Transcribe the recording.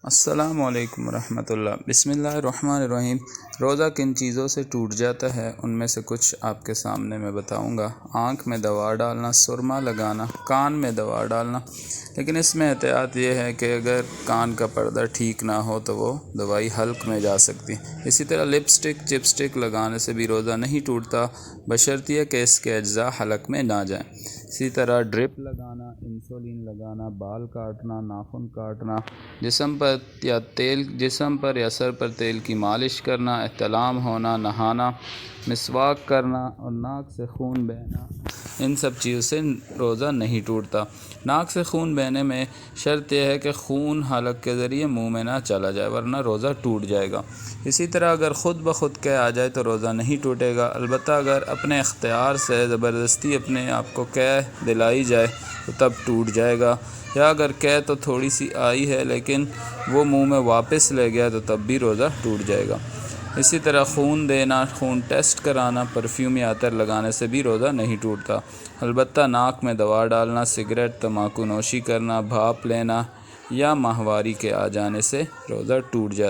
السلام علیکم ورحمۃ اللہ۔ بسم اللہ الرحمن الرحیم۔ روزہ کن چیزوں سے ٹوٹ جاتا ہے ان میں سے کچھ آپ کے سامنے میں بتاؤں گا۔ آنکھ میں دوا ڈالنا، سرما لگانا، کان میں دوا ڈالنا، لیکن اس میں احتیاط یہ ہے کہ اگر کان کا پردہ ٹھیک نہ ہو تو وہ دوائی حلق میں جا سکتی۔ اسی طرح لپسٹک، چپسٹک لگانے سے بھی روزہ نہیں ٹوٹتا بشرطیہ کہ اس کے اجزاء حلق میں نہ جائیں۔ اسی طرح ڈرپ لگانا، انسولین لگانا، بال کاٹنا، ناخن کاٹنا، جسم پر یا سر پر تیل کی مالش کرنا، احتلام ہونا، نہانا، مسواک کرنا اور ناک سے خون بہنا، ان سب چیزوں سے روزہ نہیں ٹوٹتا۔ ناک سے خون بہنے میں شرط یہ ہے کہ خون حلق کے ذریعے منہ میں نہ چلا جائے ورنہ روزہ ٹوٹ جائے گا۔ اسی طرح اگر خود بخود قے آ جائے تو روزہ نہیں ٹوٹے گا، البتہ اگر اپنے اختیار سے زبردستی اپنے آپ کو قے دلائی جائے تو تب ٹوٹ جائے گا، یا اگر قے تو تھوڑی سی آئی ہے لیکن وہ منہ میں واپس لے گیا تو تب بھی روزہ ٹوٹ جائے گا۔ اسی طرح خون دینا، خون ٹیسٹ کرانا، پرفیوم یا عطر لگانے سے بھی روزہ نہیں ٹوٹتا، البتہ ناک میں دوا ڈالنا، سگریٹ، تمباکو نوشی کرنا، بھاپ لینا یا ماہواری کے آ جانے سے روزہ ٹوٹ جاتا ہے۔